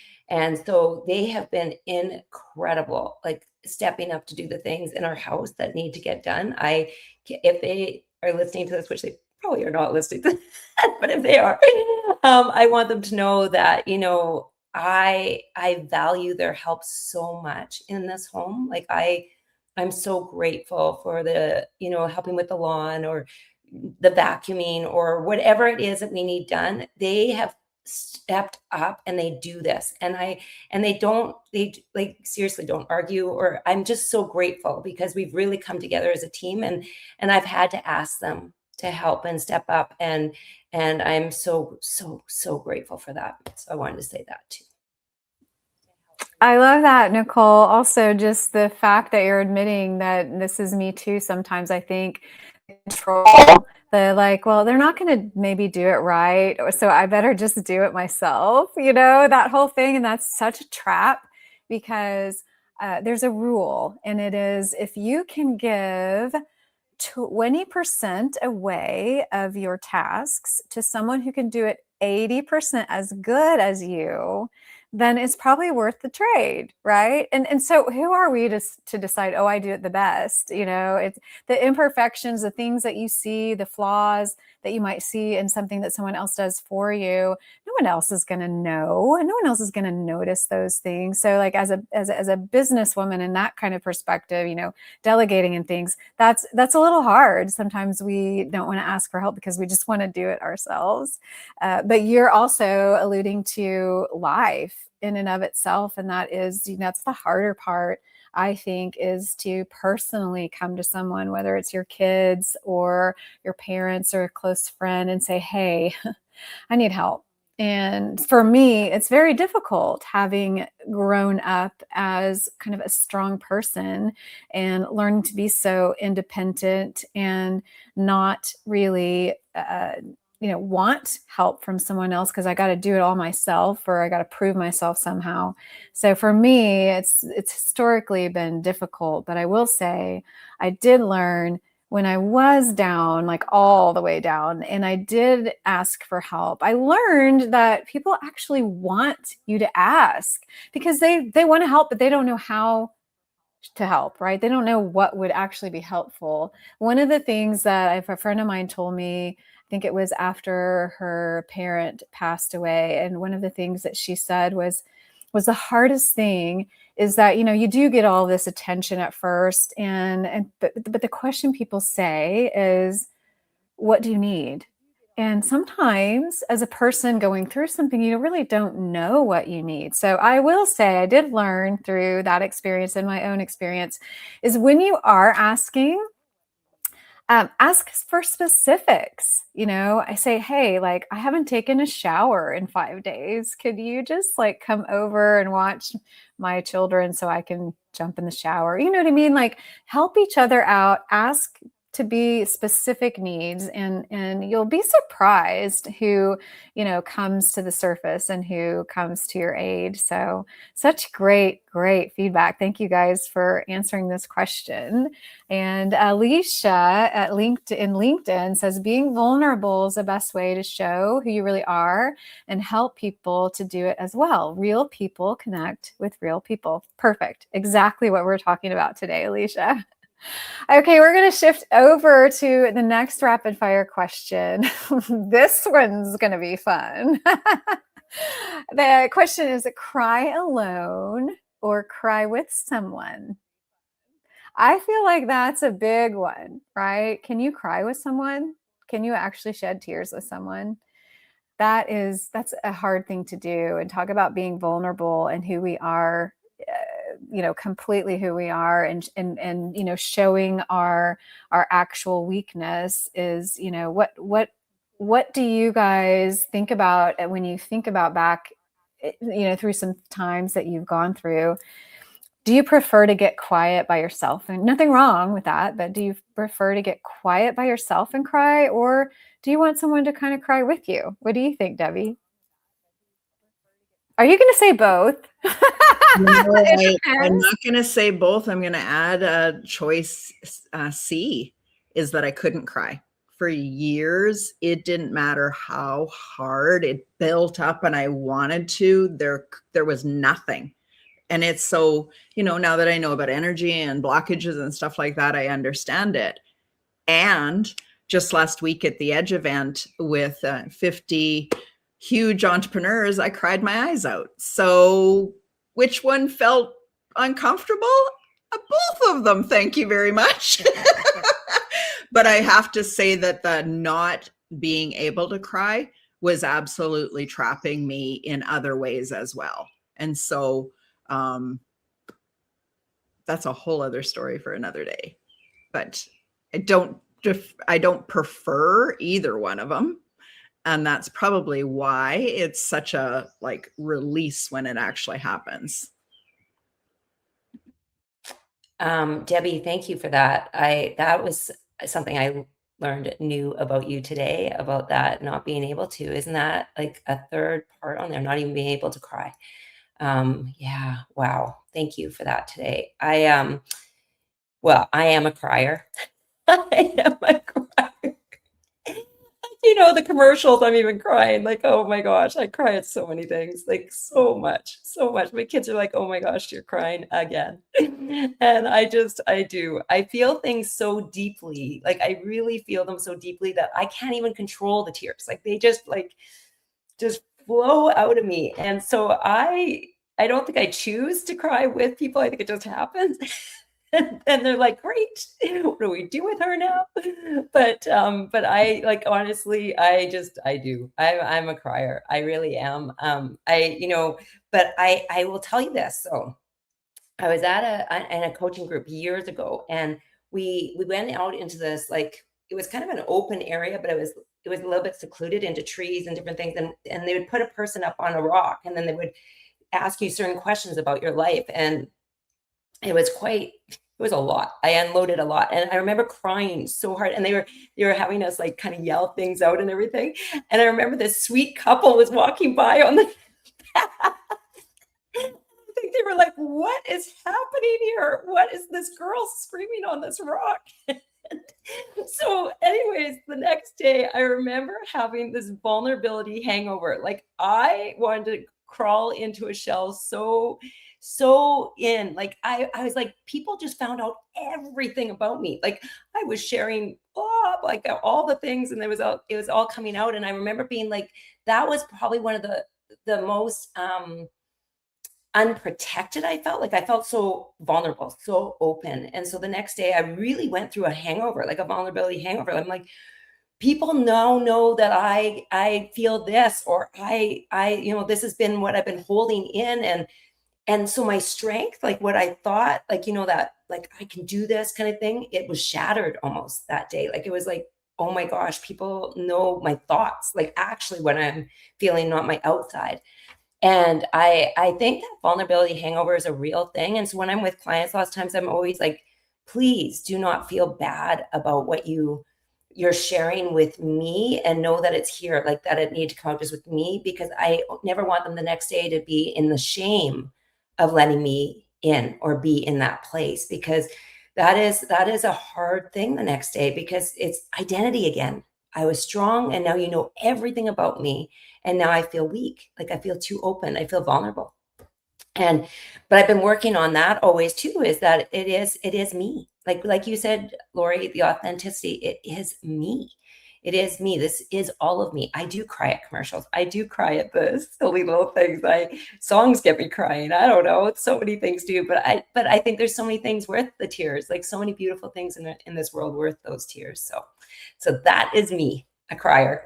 so they have been incredible, like stepping up to do the things in our house that need to get done. If they are listening to this, which they probably are not listening to this, but if they are, I want them to know that, I value their help so much in this home. Like I'm so grateful for the, helping with the lawn or the vacuuming or whatever it is that we need done. They have stepped up and they do this, and they like seriously don't argue, or I'm just so grateful because we've really come together as a team, and I've had to ask them to help and step up, and I'm so grateful for that. So I wanted to say that too. I love that, Nicole. Also, just the fact that you're admitting that this is me too. Sometimes I think control, the like, well, they're not going to maybe do it right, so I better just do it myself, that whole thing. And that's such a trap because there's a rule, and it is if you can give 20% away of your tasks to someone who can do it 80% as good as you, then it's probably worth the trade, right? And so who are we to decide, oh, I do it the best? It's the imperfections, the things that you see, the flaws that you might see in something that someone else does for you. No one else is going to know, and no one else is going to notice those things. So like as a businesswoman in that kind of perspective, delegating and things, that's a little hard. Sometimes we don't want to ask for help because we just want to do it ourselves. But you're also alluding to life in and of itself. And that is, that's the harder part, I think, is to personally come to someone, whether it's your kids or your parents or a close friend, and say, hey, I need help. And for me, it's very difficult, having grown up as kind of a strong person and learning to be so independent and not really want help from someone else because I got to do it all myself, or I got to prove myself somehow. So for me, it's historically been difficult. But I will say I did learn when I was down, like all the way down, and I did ask for help. I learned that people actually want you to ask because they want to help, but they don't know how to help, right? They don't know what would actually be helpful. One of the things that a friend of mine told me, I think it was after her parent passed away, and one of the things that she said was the hardest thing is that, you do get all this attention at first, but the question people say is, what do you need? And sometimes as a person going through something, you really don't know what you need. So I will say I did learn through that experience and my own experience is when you are asking, ask for specifics. I say, hey, like, I haven't taken a shower in 5 days. Could you just like come over and watch my children so I can jump in the shower? You know what I mean? Like, help each other out, ask to be specific needs, and you'll be surprised who, comes to the surface and who comes to your aid. So such great feedback. Thank you guys for answering this question. And Alicia at LinkedIn says, being vulnerable is the best way to show who you really are and help people to do it as well. Real people connect with real people. Perfect. Exactly what we're talking about today, Alicia. Okay, we're going to shift over to the next rapid fire question. This one's going to be fun. The question is, cry alone or cry with someone? I feel like that's a big one, right? Can you cry with someone? Can you actually shed tears with someone? That's a hard thing to do. And talk about being vulnerable and who we are, completely who we are, and showing our actual weakness is, what do you guys think about when you think about back, through some times that you've gone through? Do you prefer to get quiet by yourself? And nothing wrong with that, but do you prefer to get quiet by yourself and cry, or do you want someone to kind of cry with you? What do you think, Debbie? Are you going to say both? I'm not going to say both. I'm going to add a choice C, is that I couldn't cry. For years, it didn't matter how hard it built up and I wanted to, there was nothing. And it's so, now that I know about energy and blockages and stuff like that, I understand it. And just last week at the Edge event with 50 huge entrepreneurs, I cried my eyes out. So which one felt uncomfortable? Both of them, thank you very much. But I have to say that the not being able to cry was absolutely trapping me in other ways as well. And so that's a whole other story for another day. But I don't prefer either one of them. And that's probably why it's such a release when it actually happens. Debbie, thank you for that. That was something I learned new about you today, about that not being able to. Isn't that like a third part on there, not even being able to cry? Yeah, wow. Thank you for that today. I am a crier. I am a crier. The commercials, I'm even crying. Like, oh my gosh, I cry at so many things, like so much. My kids are like, oh my gosh, you're crying again. And I do. I feel things so deeply. Like, I really feel them so deeply that I can't even control the tears. Like, they just flow out of me. And so I don't think I choose to cry with people. I think it just happens. And they're like, great, what do we do with her now? But I honestly, I do. I'm a crier. I really am. But I will tell you this. So I was in a coaching group years ago, and we went out into this, it was kind of an open area, but it was a little bit secluded into trees and different things. And they would put a person up on a rock, and then they would ask you certain questions about your life. And it was a lot. I unloaded a lot. And I remember crying so hard, and they were having us kind of yell things out and everything. And I remember this sweet couple was walking by on the path. I think they were like, what is happening here? What is this girl screaming on this rock? So anyways, the next day I remember having this vulnerability hangover. Like, I wanted to crawl into a shell so in. I was like, people just found out everything about me. Like, I was sharing all the things, and it was all coming out. And I remember being like, that was probably one of the most unprotected I felt. Like, I felt so vulnerable, so open. And so the next day I really went through a hangover, like a vulnerability hangover. I'm like, people now know that I feel this, or I this has been what I've been holding in. And so my strength, like what I thought, that I can do this kind of thing, it was shattered almost that day. Like, it was like, oh my gosh, people know my thoughts, like actually what I'm feeling, not my outside. And I think that vulnerability hangover is a real thing. And so when I'm with clients, lots of times I'm always like, please do not feel bad about what you're sharing with me, and know that it's here, like that it needs to come out just with me, because I never want them the next day to be in the shame of letting me in or be in that place, because that is a hard thing the next day, because it's identity again. I was strong, and now you know everything about me, and now I feel weak. Like, I feel too open. I feel vulnerable. But I've been working on that always too, is that it is me. Like you said, Lori, the authenticity, it is me. It is me. This is all of me. I do cry at commercials. I do cry at the silly little things. Songs get me crying. I don't know. It's so many things do, but I think there's so many things worth the tears. Like, so many beautiful things in this world worth those tears. So that is me, a crier.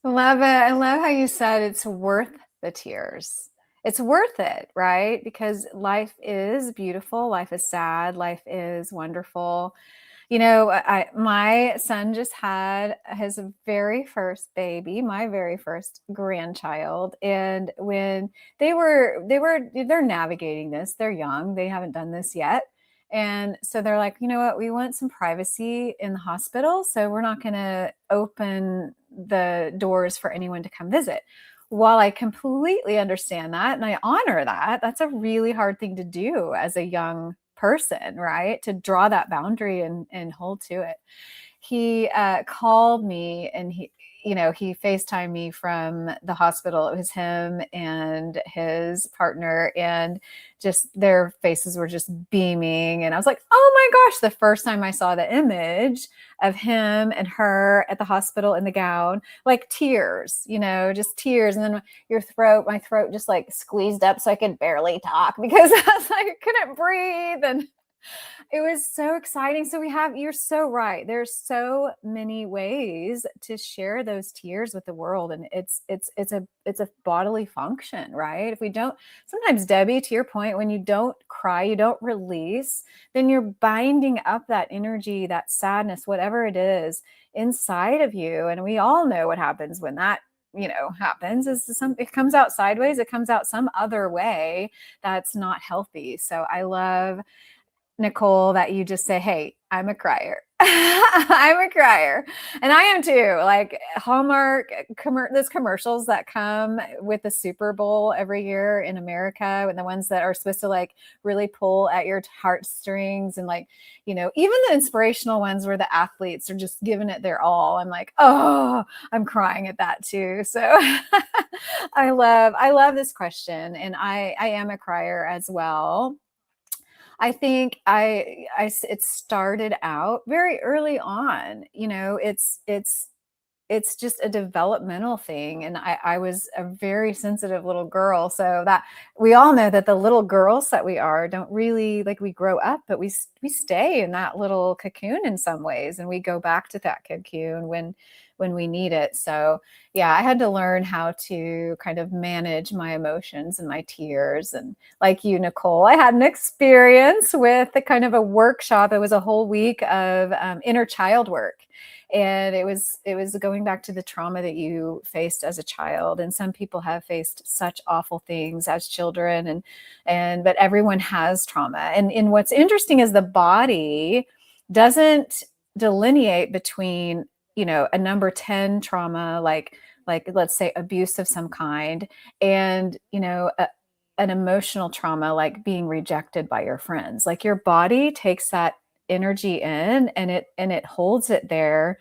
Love it. I love how you said it's worth the tears. It's worth it, right? Because life is beautiful. Life is sad. Life is wonderful. My son just had his very first baby, my very first grandchild. And when they're navigating this, they're young, they haven't done this yet. And so they're like, you know what, we want some privacy in the hospital, so we're not going to open the doors for anyone to come visit. while I completely understand that and I honor that, that's a really hard thing to do as a young person, right? To draw that boundary and hold to it. He called me and he FaceTimed me from the hospital. It was him and his partner, and just their faces were just beaming. And I was like, oh my gosh, the first time I saw the image of him and her at the hospital in the gown, like tears, just tears. And then my throat just like squeezed up so I could barely talk because I was like, I couldn't breathe. And it was so exciting. So you're so right. There's so many ways to share those tears with the world. And it's a bodily function, right? If we don't, sometimes, Debbie, to your point, when you don't cry, you don't release, then you're binding up that energy, that sadness, whatever it is inside of you. And we all know what happens when that happens is it comes out sideways. It comes out some other way that's not healthy. So I love, Nicole, that you just say, hey, I'm a crier. I'm a crier. And I am too. Like Hallmark, those commercials that come with the Super Bowl every year in America, and the ones that are supposed to like really pull at your heartstrings, and like, even the inspirational ones where the athletes are just giving it their all. I'm like, oh, I'm crying at that too. So I love this question. And I am a crier as well. I think it started out very early on. It's just a developmental thing. And I was a very sensitive little girl. So that we all know that the little girls that we are don't really, like, we grow up, but we stay in that little cocoon in some ways. And we go back to that cocoon when we need it. So yeah, I had to learn how to kind of manage my emotions and my tears. And like you, Nicole, I had an experience with a kind of a workshop. It was a whole week of inner child work. And it was going back to the trauma that you faced as a child. And some people have faced such awful things as children, but everyone has trauma. And what's interesting is the body doesn't delineate between, a number 10 trauma, like let's say abuse of some kind, and, an emotional trauma, like being rejected by your friends. Like your body takes that energy in and it holds it there,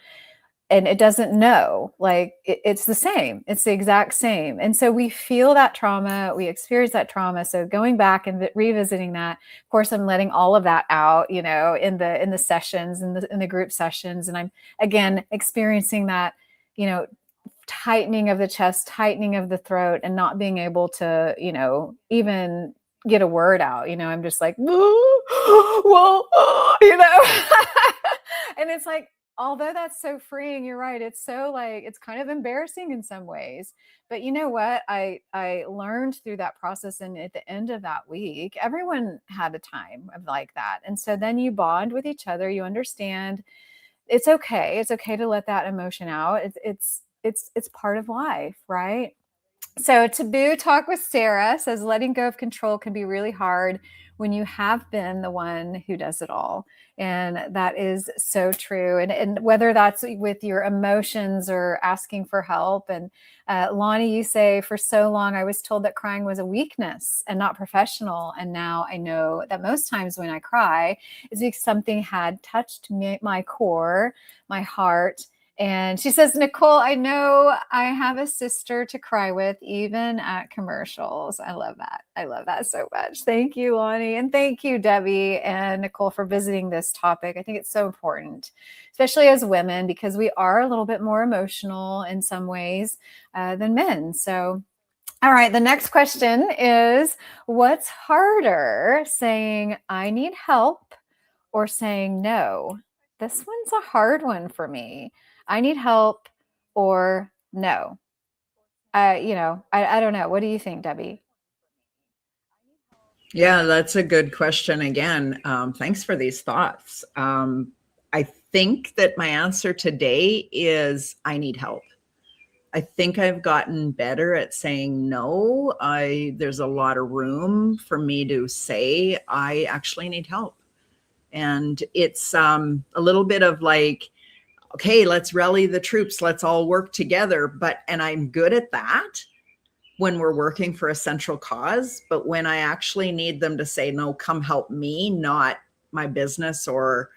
and it doesn't know, like it's the same, it's the exact same. And so we feel that trauma, we experience that trauma. So going back and revisiting that, of course, I'm letting all of that out, in the sessions, in the group sessions. And I'm again experiencing that, tightening of the chest, tightening of the throat, and not being able to, even get a word out. I'm just like, whoa, and it's like, although that's so freeing, you're right. It's so like, it's kind of embarrassing in some ways, but you know what? I learned through that process. And at the end of that week, everyone had a time of like that. And so then you bond with each other, you understand it's okay. It's okay to let that emotion out. It's part of life, right? So Taboo Talk with Sarah says, letting go of control can be really hard when you have been the one who does it all. And that is so true. And whether that's with your emotions or asking for help. And Lonnie, you say, for so long, I was told that crying was a weakness and not professional. And now I know that most times when I cry, it's because something had touched my core, my heart. And she says, Nicole, I know I have a sister to cry with, even at commercials. I love that. I love that so much. Thank you, Lonnie. And thank you, Debbie and Nicole, for visiting this topic. I think it's so important, especially as women, because we are a little bit more emotional in some ways than men. So, all right, the next question is, what's harder, saying I need help or saying no? This one's a hard one for me. I need help or no. I don't know. What do you think, Debbie? Yeah, that's a good question. Again, thanks for these thoughts. I think that my answer today is I need help. I think I've gotten better at saying no. There's a lot of room for me to say I actually need help. And it's a little bit of like, okay, let's rally the troops. Let's all work together. And I'm good at that. when we're working for a central cause, but when I actually need them to say, no, come help me, not my business or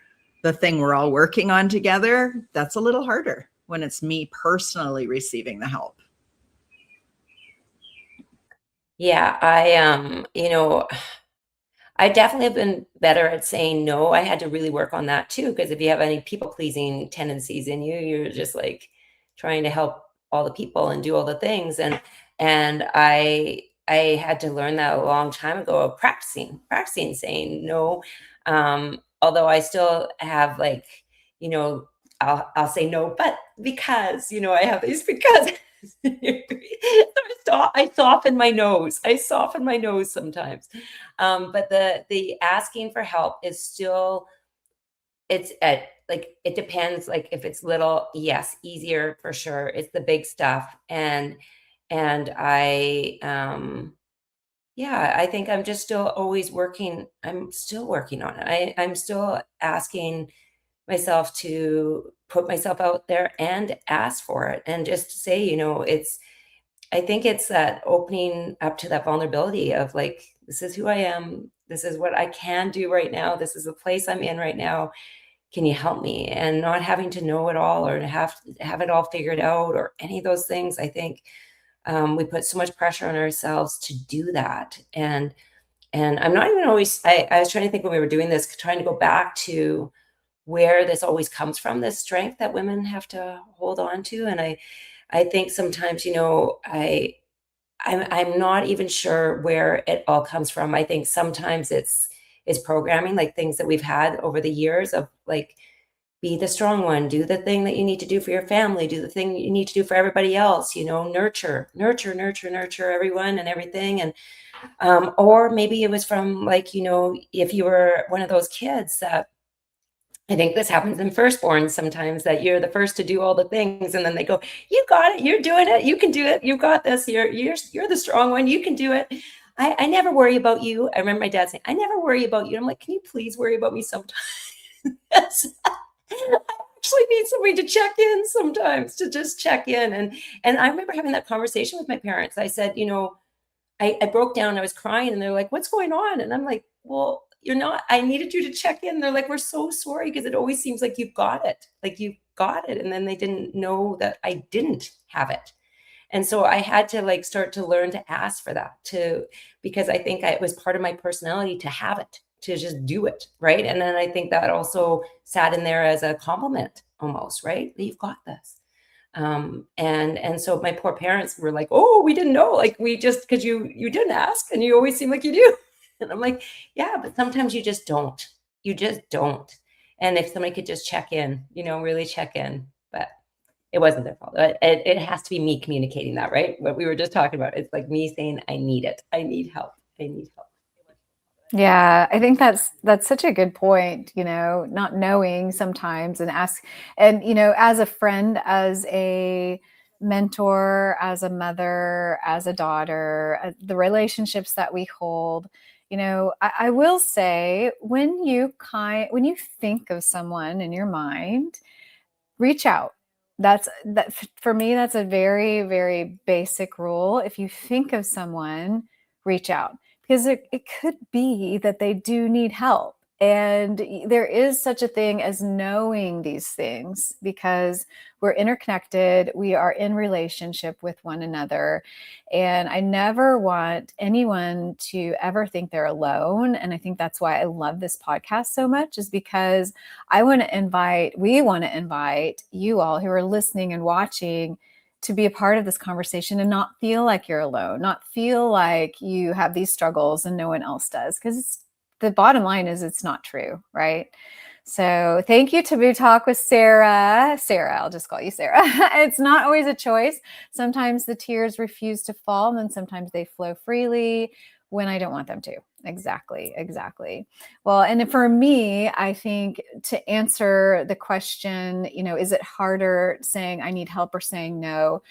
the thing we're all working on together, that's a little harder when it's me personally receiving the help. Yeah, I definitely have been better at saying no. I had to really work on that too, because if you have any people pleasing tendencies in you, you're just like trying to help all the people and do all the things. And I had to learn that a long time ago of practicing saying no. Although I still have like, I'll say no, but because, I have these because I soften my nose. I soften my nose sometimes. But the asking for help is still, it's at like, it depends. Like if it's little, yes, easier for sure. It's the big stuff. And yeah, I think I'm just still always working. I'm still working on it. I'm still asking myself to put myself out there and ask for it and just say, I think it's that opening up to that vulnerability of like, this is who I am. This is what I can do right now. This is the place I'm in right now. Can you help me? And not having to know it all or to have it all figured out or any of those things. I think we put so much pressure on ourselves to do that. And I'm not even always, I was trying to think when we were doing this, trying to go back to where this always comes from, this strength that women have to hold on to. And I think sometimes, I'm not even sure where it all comes from. I think sometimes it's programming, like things that we've had over the years of like, be the strong one, do the thing that you need to do for your family, do the thing you need to do for everybody else, nurture everyone and everything. And or maybe it was from like, if you were one of those kids that, I think this happens in firstborn sometimes, that you're the first to do all the things, and then they go, "You got it. You're doing it. You can do it. You got this. You're the strong one. You can do it." I never worry about you. I remember my dad saying, "I never worry about you." I'm like, "Can you please worry about me sometimes?" I actually need somebody to check in sometimes, to just check in. And I remember having that conversation with my parents. I said, I broke down, I was crying, and they're like, "What's going on?" And I'm like, "Well, you're not, I needed you to check in." They're like, "We're so sorry, because it always seems like you've got it. Like you've got it." And then they didn't know that I didn't have it. And so I had to like start to learn to ask for that too, because I think it was part of my personality to have it, to just do it. Right. And then I think that also sat in there as a compliment almost, right? That you've got this. And so my poor parents were like, "Oh, we didn't know. Like we just, because you didn't ask and you always seem like you do." And I'm like, "Yeah, but sometimes you just don't. You just don't." And if somebody could just check in, really check in. But it wasn't their fault. It has to be me communicating that, right? What we were just talking about. It's like me saying, "I need it. I need help. I need help." Yeah, I think that's such a good point, not knowing sometimes and ask, and as a friend, as a mentor, as a mother, as a daughter, the relationships that we hold, I will say, when you think of someone in your mind, reach out. That for me, that's a very, very basic rule. If you think of someone, reach out, because it could be that they do need help. And there is such a thing as knowing these things, because we're interconnected. We are in relationship with one another. And I never want anyone to ever think they're alone. And I think that's why I love this podcast so much, is because we want to invite you all who are listening and watching to be a part of this conversation and not feel like you're alone, not feel like you have these struggles and no one else does. Because the bottom line is, it's not true, right? So thank you, Taboo Talk with Sarah. Sarah, I'll just call you Sarah. It's not always a choice. Sometimes the tears refuse to fall, and then sometimes they flow freely when I don't want them to. Exactly. Well, and for me, I think, to answer the question, is it harder saying I need help or saying no?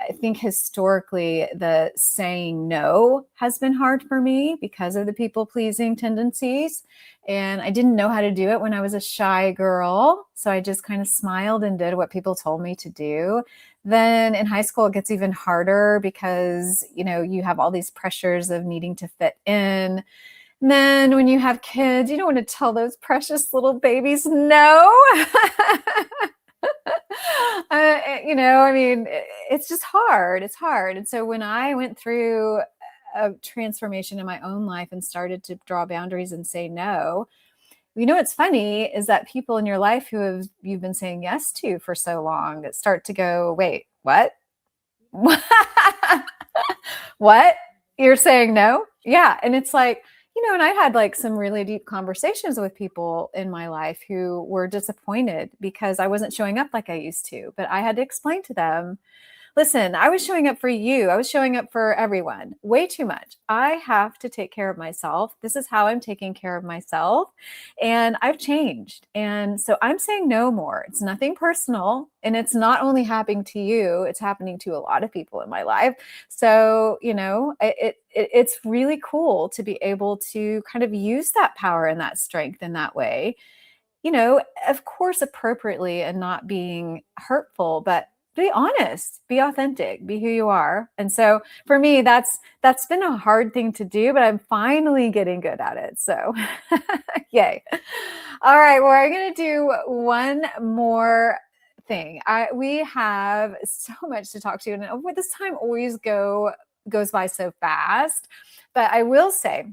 I think historically, the saying no has been hard for me because of the people-pleasing tendencies. And I didn't know how to do it when I was a shy girl. So I just kind of smiled and did what people told me to do. Then in high school, it gets even harder because, you have all these pressures of needing to fit in. And then when you have kids, you don't want to tell those precious little babies no. It's just hard. It's hard. And so when I went through a transformation in my own life and started to draw boundaries and say no, what's funny is that people in your life you've been saying yes to for so long start to go, wait, what? What? You're saying no? Yeah. And it's like, and I had like some really deep conversations with people in my life who were disappointed because I wasn't showing up like I used to, but I had to explain to them, listen, I was showing up for you. I was showing up for everyone way too much. I have to take care of myself. This is how I'm taking care of myself. And I've changed. And so I'm saying no more. It's nothing personal. And it's not only happening to you, it's happening to a lot of people in my life. So, it's really cool to be able to kind of use that power and that strength in that way, of course, appropriately and not being hurtful, but be honest, be authentic, be who you are. And so for me, that's been a hard thing to do, but I'm finally getting good at it. So yay. All right. Well, we're going to do one more thing. We have so much to talk to, and this time always goes by so fast. But I will say,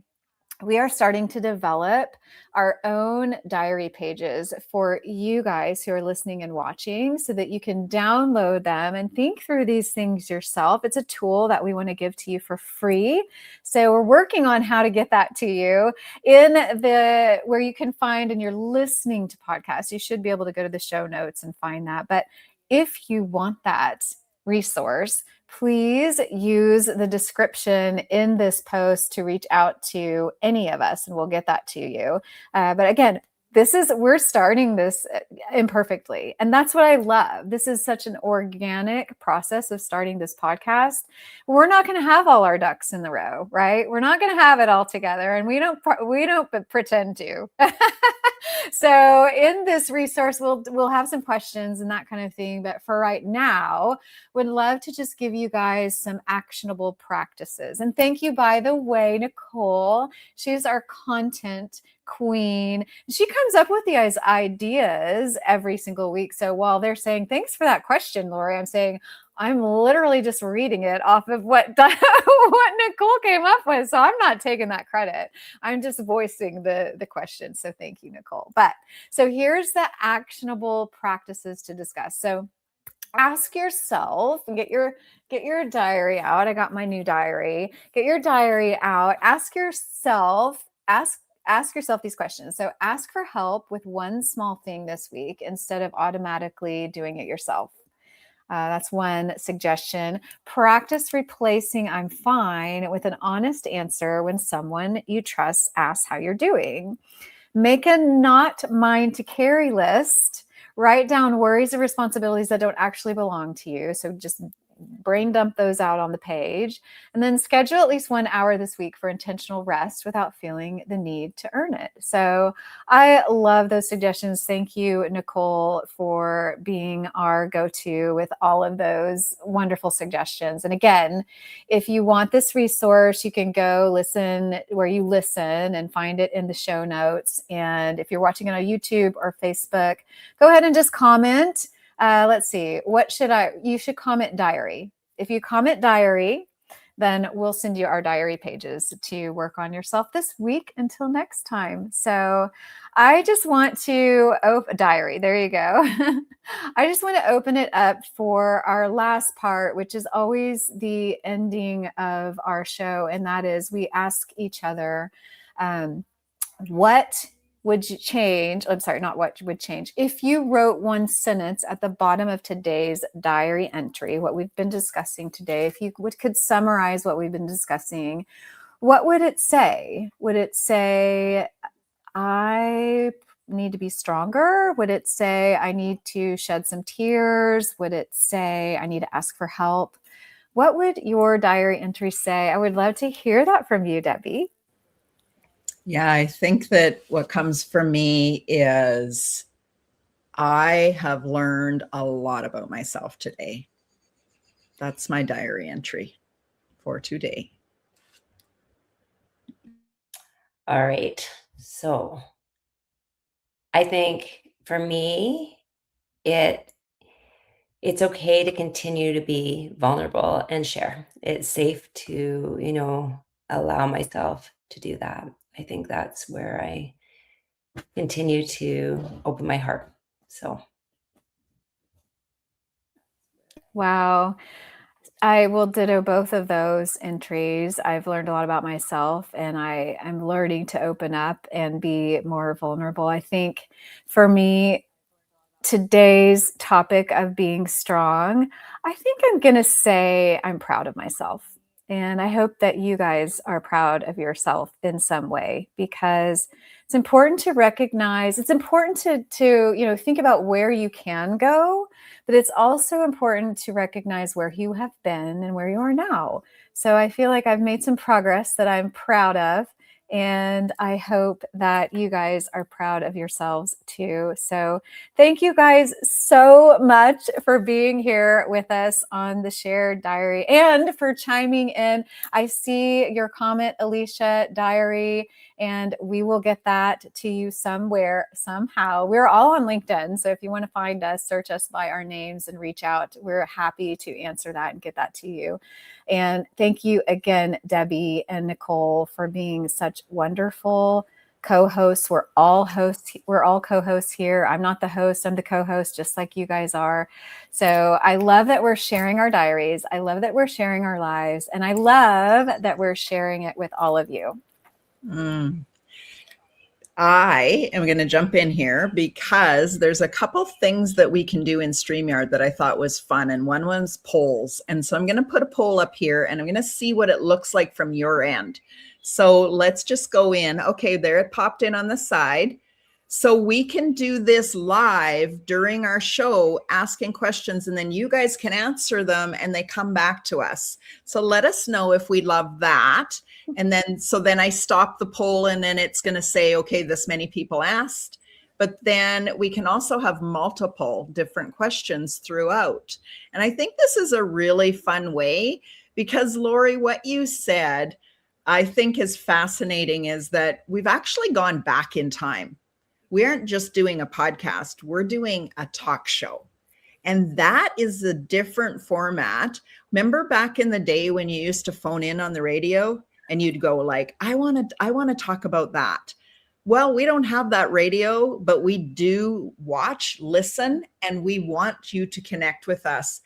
we are starting to develop our own diary pages for you guys who are listening and watching so that you can download them and think through these things yourself. It's a tool that we want to give to you for free. So we're working on how to get that to you where you can find, and you're listening to podcasts, you should be able to go to the show notes and find that. But if you want that resource, please use the description in this post to reach out to any of us, and we'll get that to you. But again, we're starting this imperfectly. And that's what I love. This is such an organic process of starting this podcast. We're not going to have all our ducks in the row, right? We're not going to have it all together, and we don't pretend to. So in this resource, we'll have some questions and that kind of thing. But for right now, would love to just give you guys some actionable practices. And thank you, by the way, Nicole. She's our content queen. She comes up with these ideas every single week. So while they're saying, thanks for that question, Lori, I'm saying, I'm literally just reading it off of what Nicole came up with. So I'm not taking that credit. I'm just voicing the question. So thank you, Nicole. But so here's the actionable practices to discuss. So ask yourself, and get your diary out. I got my new diary. Get your diary out. Ask yourself these questions. So ask for help with one small thing this week instead of automatically doing it yourself. That's one suggestion. Practice replacing "I'm fine" with an honest answer when someone you trust asks how you're doing. Make a not mine to carry list. Write down worries and responsibilities that don't actually belong to you. So just brain dump those out on the page, and then schedule at least 1 hour this week for intentional rest without feeling the need to earn it. So I love those suggestions. Thank you, Nicole, for being our go-to with all of those wonderful suggestions. And again, if you want this resource, you can go listen where you listen and find it in the show notes. And if you're watching it on YouTube or Facebook, go ahead and just comment. Let's see. You should comment diary. If you comment diary, then we'll send you our diary pages to work on yourself this week until next time. So I just want to open diary. There you go. I just want to open it up for our last part, which is always the ending of our show. And that is, we ask each other, what would you change? I'm sorry, not what would change. If you wrote one sentence at the bottom of today's diary entry, what we've been discussing today, if you could summarize what we've been discussing, what would it say? Would it say, I need to be stronger? Would it say, I need to shed some tears? Would it say, I need to ask for help? What would your diary entry say? I would love to hear that from you, Debbie. Yeah, I think that what comes for me is I have learned a lot about myself today. That's my diary entry for today. All right. So I think for me, it's okay to continue to be vulnerable and share. It's safe to, allow myself to do that. I think that's where I continue to open my heart. So, Wow. I will ditto both of those entries. I've learned a lot about myself, and I'm learning to open up and be more vulnerable. I think for me, today's topic of being strong, I think I'm going to say I'm proud of myself. And I hope that you guys are proud of yourself in some way, because it's important to recognize, it's important to think about where you can go, but it's also important to recognize where you have been and where you are now. So I feel like I've made some progress that I'm proud of. And I hope that you guys are proud of yourselves too. So thank you guys so much for being here with us on the Shared Diary and for chiming in. I see your comment, Alicia, diary, and we will get that to you somewhere, somehow. We're all on LinkedIn. So if you want to find us, search us by our names and reach out. We're happy to answer that and get that to you. And thank you again, Debbie and Nicole, for being such wonderful co-hosts. We're all co-hosts here. I'm not the host, I'm the co-host, just like you guys are. So I love that we're sharing our diaries. I love that we're sharing our lives. And I love that we're sharing it with all of you. I am going to jump in here because there's a couple things that we can do in StreamYard that I thought was fun. And one was polls. And so I'm going to put a poll up here and I'm going to see what it looks like from your end. So let's just go in. Okay, there it popped in on the side. So we can do this live during our show, asking questions, and then you guys can answer them and they come back to us. So let us know if we love that. And then I stop the poll and then it's going to say, okay, this many people asked. But then we can also have multiple different questions throughout. And I think this is a really fun way because, Lori, what you said, I think is fascinating is that we've actually gone back in time. We aren't just doing a podcast, we're doing a talk show. And that is a different format. Remember back in the day when you used to phone in on the radio and you'd go like, I want to talk about that. Well, we don't have that radio, but we do watch, listen, and we want you to connect with us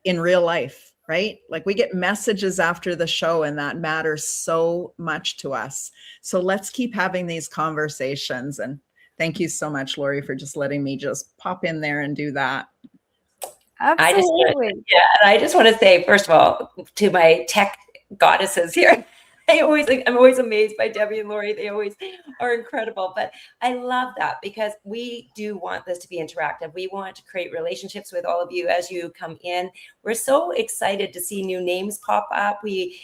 in real life, right? Like we get messages after the show and that matters so much to us. So let's keep having these conversations. And thank you so much, Lori, for just letting me just pop in there and do that. Absolutely. I just want to say, first of all, to my tech goddesses here, I'm always amazed by Debbie and Lori. They always are incredible. But I love that because we do want this to be interactive. We want to create relationships with all of you as you come in. We're so excited to see new names pop up. We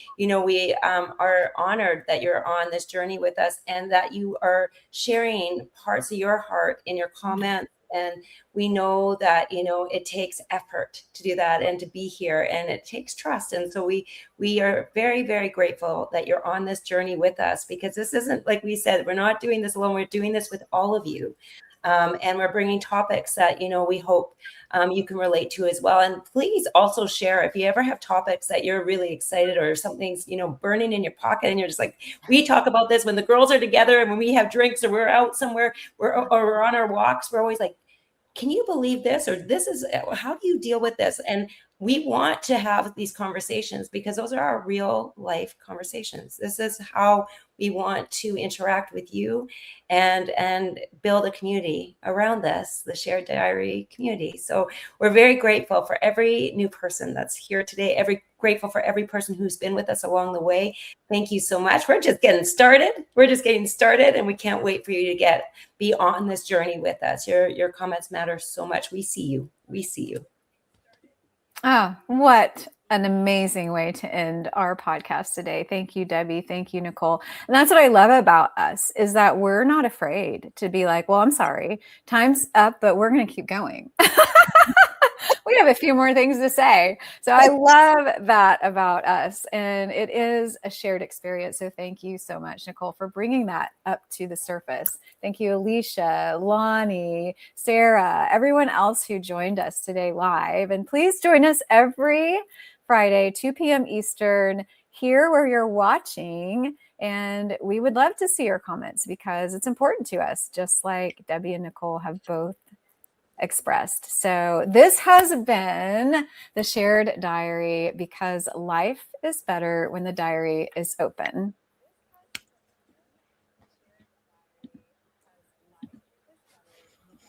are honored that you're on this journey with us and that you are sharing parts of your heart in your comments. And we know that, it takes effort to do that and to be here, and it takes trust. And so we are very, very grateful that you're on this journey with us, because this isn't, like we said, we're not doing this alone. We're doing this with all of you. And we're bringing topics that, we hope you can relate to as well. And please also share if you ever have topics that you're really excited or something's, burning in your pocket and you're just like, we talk about this when the girls are together and when we have drinks or we're out somewhere or we're on our walks, we're always like, can you believe this? Or how do you deal with this? And we want to have these conversations because those are our real life conversations. This is how we want to interact with you and build a community around this, the Shared Diary community. So we're very grateful for every new person that's here today, grateful for every person who's been with us along the way. Thank you so much. We're just getting started. And we can't wait for you to be on this journey with us. Your comments matter so much. We see you. Oh, what an amazing way to end our podcast today. Thank you, Debbie. Thank you, Nicole. And that's what I love about us is that we're not afraid to be like, well, I'm sorry, time's up, but we're going to keep going. we have a few more things to say. So I love that about us. And it is a shared experience. So thank you so much, Nicole, for bringing that up to the surface. Thank you, Alicia, Lonnie, Sarah, everyone else who joined us today live. And please join us every Friday, 2 p.m. Eastern, here where you're watching. And we would love to see your comments because it's important to us, just like Debbie and Nicole have both expressed. So this has been the Shared Diary, because life is better when the diary is open.